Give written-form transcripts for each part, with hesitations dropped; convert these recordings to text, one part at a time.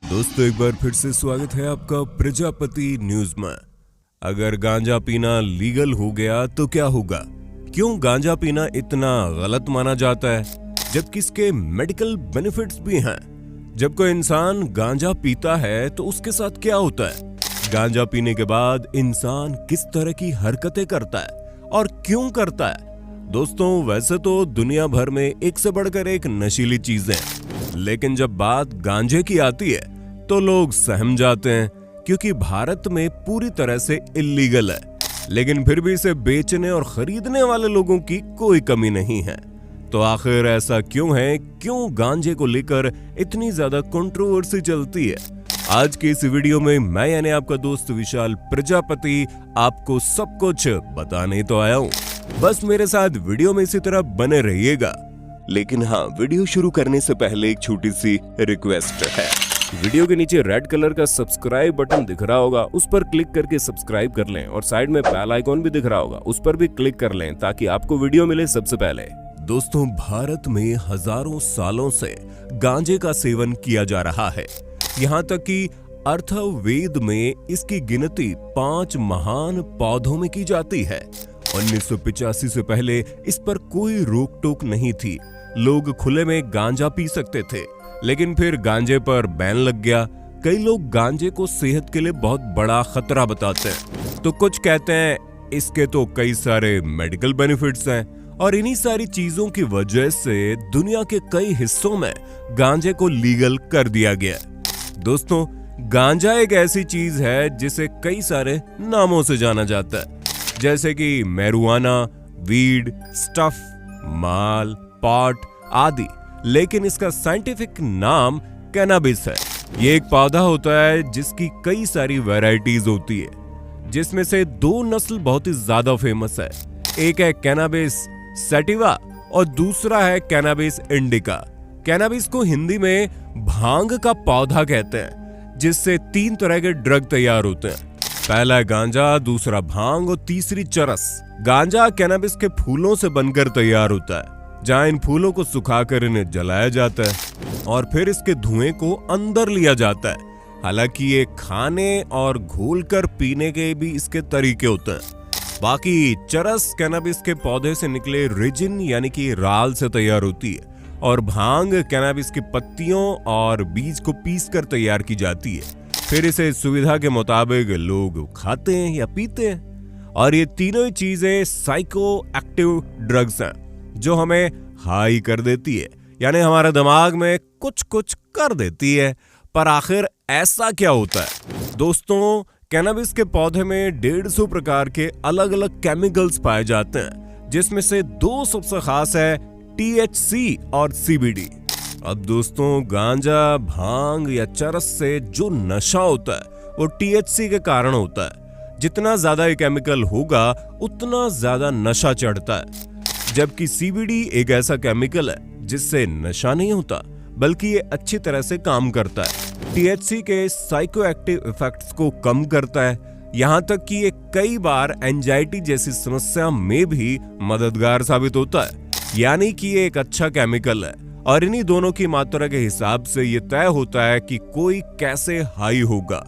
दोस्तों एक बार फिर से स्वागत है आपका प्रजापति न्यूज में। अगर गांजा पीना लीगल हो गया तो क्या होगा? क्यों गांजा पीना इतना गलत माना जाता है जबकि इसके मेडिकल बेनिफिट्स भी हैं? जब कोई इंसान गांजा पीता है तो उसके साथ क्या होता है? गांजा पीने के बाद इंसान किस तरह की हरकतें करता है और क्यों करता है? दोस्तों वैसे तो दुनिया भर में एक से बढ़कर एक नशीली चीजें हैं, लेकिन जब बात गांजे की आती है तो लोग सहम जाते हैं क्योंकि भारत में पूरी तरह से इल्लीगल है, लेकिन फिर भी इसे बेचने और खरीदने वाले लोगों की कोई कमी नहीं है। तो आखिर ऐसा क्यों है? क्यों गांजे को लेकर इतनी ज्यादा कंट्रोवर्सी चलती है? आज के इस वीडियो में मैं यानी आपका दोस्त विशाल प्रजापति आपको सब कुछ बताने तो आया हूँ। बस मेरे साथ वीडियो में इसी तरह बने रहिएगा। लेकिन हाँ, वीडियो शुरू करने से पहले एक छोटी सी रिक्वेस्ट है। वीडियो के नीचे रेड कलर का सब्सक्राइब बटन दिख रहा होगा, उस पर क्लिक करके सब्सक्राइब कर लें और साइड में बेल आइकॉन भी दिख रहा होगा, उस पर भी क्लिक कर लें ताकि आपको वीडियो मिले सबसे पहले। दोस्तों भारत में हजारों सालों से गांजे का सेवन किया जा रहा है। यहाँ तक कि अथर्ववेद में इसकी गिनती 5 महान पौधों में की जाती है। 1985 से पहले इस पर कोई रोक टोक नहीं थी। लोग खुले में गांजा पी सकते थे, लेकिन फिर गांजे पर बैन लग गया। कई लोग गांजे को सेहत के लिए बहुत बड़ा खतरा बताते हैं, तो कुछ कहते हैं इसके तो कई सारे मेडिकल बेनिफिट्स हैं, और इन्हीं सारी चीजों की वजह से दुनिया के कई हिस्सों में गांजे को लीगल कर दिया गया। दोस्तों गांजा एक ऐसी चीज है जिसे कई सारे नामों से जाना जाता है, जैसे कि मैरिजुआना, वीड, स्टफ, माल, पॉट आदि, लेकिन इसका साइंटिफिक नाम कैनाबिस है। ये एक पौधा होता है जिसकी कई सारी वैरायटीज होती है, जिसमें से 2 नस्ल बहुत ही ज्यादा फेमस है। एक है कैनाबिस सैटिवा और दूसरा है कैनाबिस इंडिका। कैनाबिस को हिंदी में भांग का पौधा कहते हैं, जिससे 3 तरह के ड्रग तैयार होते हैं। पहला है गांजा, दूसरा भांग और तीसरी चरस। गांजा कैनाबिस के फूलों से बनकर तैयार होता है, जहां इन फूलों को सुखाकर इन्हें जलाया जाता है और फिर इसके धुएं को अंदर लिया जाता है। हालांकि ये खाने और घोलकर पीने के भी इसके तरीके होते हैं। बाकी चरस कैनाबिस के पौधे से निकले रेजिन यानी कि राल से तैयार होती है, और भांग कैनाबिस की पत्तियों और बीज को पीसकर तैयार की जाती है। फिर इसे सुविधा के मुताबिक लोग खाते हैं या पीते हैं। और ये तीनों ही चीजें साइको एक्टिव ड्रग्स हैं जो हमें हाई कर देती है, यानी हमारे दिमाग में कुछ कुछ कर देती है। पर आखिर ऐसा क्या होता है? दोस्तों कैनाबिस के पौधे में 150 प्रकार के अलग अलग केमिकल्स पाए जाते हैं, जिसमें से 2 सबसे खास है, THC और CBD। अब दोस्तों गांजा, भांग या चरस से जो नशा होता है वो THC के कारण होता है। जितना ज्यादा ये केमिकल होगा उतना ज्यादा नशा चढ़ता है, जबकि CBD एक ऐसा केमिकल है जिससे नशा नहीं होता बल्कि ये अच्छी तरह से काम करता है। THC के साइकोएक्टिव इफेक्ट्स को कम करता है, यहाँ तक कि ये कई बार एंजाइटी जैसी समस्या में भी मददगार साबित होता है। यानी कि ये एक अच्छा केमिकल है, और इन्हीं दोनों की मात्रा के हिसाब से ये तय होता है कि कोई कैसे हाई होगा।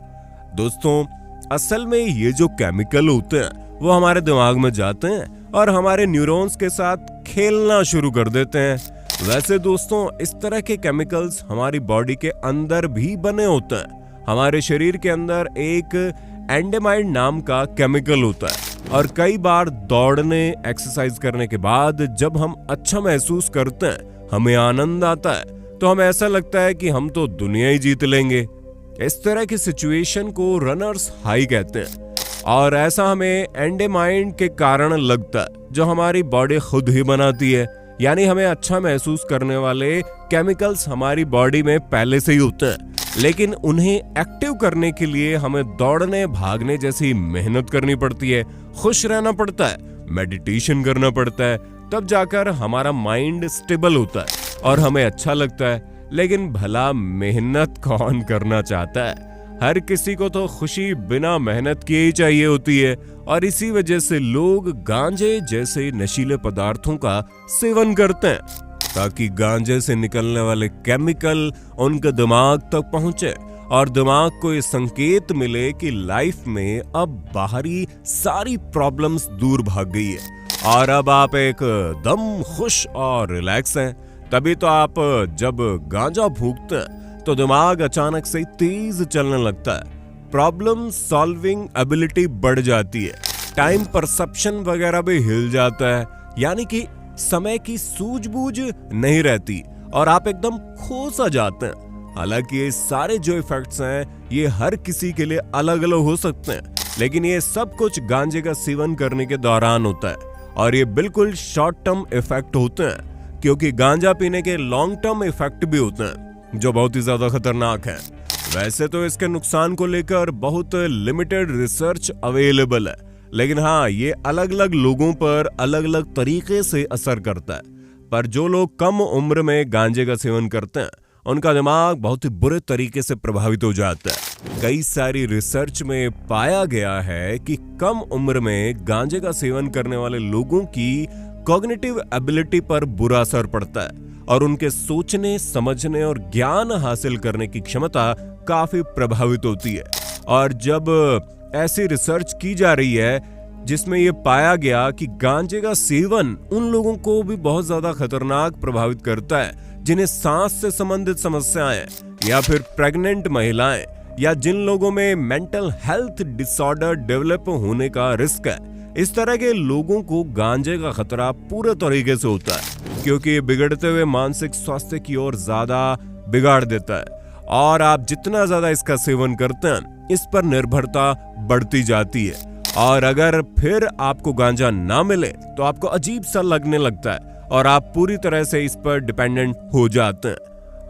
दोस्तों असल में ये जो केमिकल होते हैं वो हमारे दिमाग में जाते हैं और हमारे न्यूरॉन्स के साथ खेलना शुरू कर देते हैं। वैसे दोस्तों इस तरह के केमिकल्स हमारी बॉडी के अंदर भी बने होते हैं। हमारे शरीर के अंदर एक एंडेमाइड नाम का केमिकल होता है, और कई बार दौड़ने, एक्सरसाइज करने के बाद जब हम अच्छा महसूस करते हैं, हमें आनंद आता है, तो हमें ऐसा लगता है कि हम तो दुनिया ही जीत लेंगे। इस तरह की सिचुएशन को रनर्स हाई कहते हैं, और ऐसा हमें एंडेमाइड के कारण लगता है जो हमारी बॉडी खुद ही बनाती है। यानी हमें अच्छा महसूस करने वाले केमिकल्स हमारी बॉडी में पहले से ही होते हैं, लेकिन उन्हें एक्टिव करने के लिए हमें दौड़ने, भागने जैसी मेहनत करनी पड़ती है, खुश रहना पड़ता है, मेडिटेशन करना पड़ता है, तब जाकर हमारा माइंड स्टेबल होता है और हमें अच्छा लगता है। लेकिन भला मेहनत कौन करना चाहता है? हर किसी को तो खुशी बिना मेहनत किए ही चाहिए होती है, और इसी वजह से लोग गांजे जैसे नशीले पदार्थों का सेवन करते हैं ताकि गांजे से निकलने वाले केमिकल उनके दिमाग तक पहुंचे और दिमाग को ये संकेत मिले कि लाइफ में अब बाहरी सारी प्रॉब्लम्स दूर भाग गई है और अब आप एक दम खुश और रिलैक्स हैं। तभी तो आप जब गांजा फूंकते हैं तो दिमाग अचानक से तेज चलने लगता है, प्रॉब्लम सॉल्विंग एबिलिटी बढ़ जाती है, टाइम परसेप्शन वगैरह भी हिल जाता है, यानी कि समय की सूझबूझ नहीं रहती और आप एकदम खो सा जाते हैं। हालांकि ये सारे जो इफेक्ट्स हैं ये हर किसी के लिए अलग अलग हो सकते हैं, लेकिन ये सब कुछ गांजे का सेवन करने के दौरान होता है और ये बिल्कुल शॉर्ट टर्म इफेक्ट होते हैं, क्योंकि गांजा पीने के लॉन्ग टर्म इफेक्ट भी होते हैं जो बहुत ही ज्यादा खतरनाक है। वैसे तो इसके नुकसान को लेकर बहुत लिमिटेड रिसर्च अवेलेबल है, लेकिन हाँ, ये अलग अलग लोगों पर अलग अलग तरीके से असर करता है। पर जो लोग कम उम्र में गांजे का सेवन करते हैं उनका दिमाग बहुत ही बुरे तरीके से प्रभावित हो जाता है। कई सारी रिसर्च में पाया गया है कि कम उम्र में गांजे का सेवन करने वाले लोगों की कॉग्निटिव एबिलिटी पर बुरा असर पड़ता है और उनके सोचने, समझने और ज्ञान हासिल करने की क्षमता काफी प्रभावित होती है। और जब ऐसी रिसर्च की जा रही है जिसमें यह पाया गया कि गांजे का सेवन उन लोगों को भी बहुत ज्यादा खतरनाक प्रभावित करता है जिन्हें सांस से संबंधित समस्याएं या फिर प्रेग्नेंट महिलाएं या जिन लोगों में मेंटल हेल्थ डिसऑर्डर डेवलप होने का रिस्क है, इस तरह के लोगों को गांजे का खतरा पूरे तरीके से होता है, क्योंकि ये बिगड़ते हुए मानसिक स्वास्थ्य की ओर ज्यादा बिगाड़ देता है और आप जितना ज्यादा इसका सेवन करते हैं इस पर निर्भरता बढ़ती जाती है और अगर फिर आपको गांजा ना मिले तो आपको अजीब सा लगने लगता है और आप पूरी तरह से इस पर डिपेंडेंट हो जाते हैं।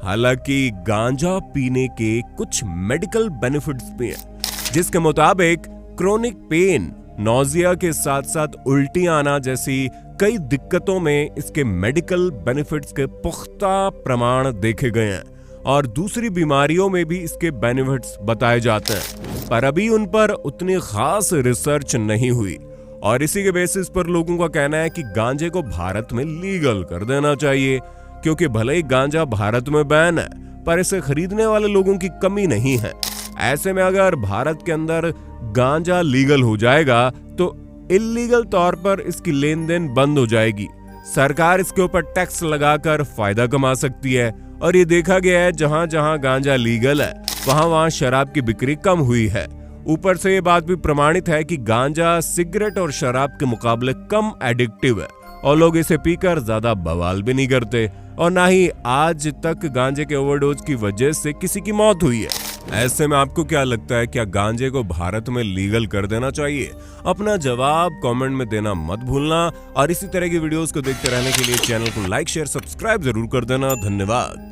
हालांकि गांजा पीने के कुछ मेडिकल बेनिफिट्स भी हैं, जिसके मुताबिक क्रोनिक पेन, नौजिया के साथ साथ उल्टी आना जैसी कई दिक्कतों में इसके मेडिकल बेनिफिट्स के पुख्ता प्रमाण देखे गए हैं और दूसरी बीमारियों में भी इसके बेनिफिट्स बताए जाते हैं, पर अभी उन पर उतनी खास रिसर्च नहीं हुई और इसी के बेसिस पर लोगों का कहना है कि गांजे को भारत में लीगल कर देना चाहिए, क्योंकि भले ही गांजा भारत में बैन है पर इसे खरीदने वाले लोगों की कमी नहीं है। ऐसे में अगर भारत के अंदर गांजा लीगल हो जाएगा तो इल्लीगल तौर पर इसकी लेन देन बंद हो जाएगी, सरकार इसके ऊपर टैक्स लगाकर फायदा कमा सकती है और ये देखा गया है जहां जहां गांजा लीगल है वहां शराब की बिक्री कम हुई है। ऊपर से ये बात भी प्रमाणित है कि गांजा सिगरेट और शराब के मुकाबले कम एडिक्टिव है और लोग इसे पीकर ज्यादा बवाल भी नहीं करते और ना ही आज तक गांजे के ओवरडोज की वजह से किसी की मौत हुई है। ऐसे में आपको क्या लगता है, क्या गांजे को भारत में लीगल कर देना चाहिए? अपना जवाब कमेंट में देना मत भूलना और इसी तरह की वीडियोस को देखते रहने के लिए चैनल को लाइक, शेयर, सब्सक्राइब जरूर कर देना। धन्यवाद।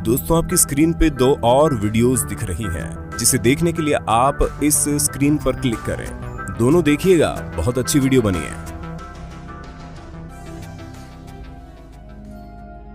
दोस्तों, आपकी स्क्रीन पे 2 और वीडियोस दिख रही हैं, जिसे देखने के लिए आप इस स्क्रीन पर क्लिक करें। दोनों देखिएगा, बहुत अच्छी वीडियो बनी है।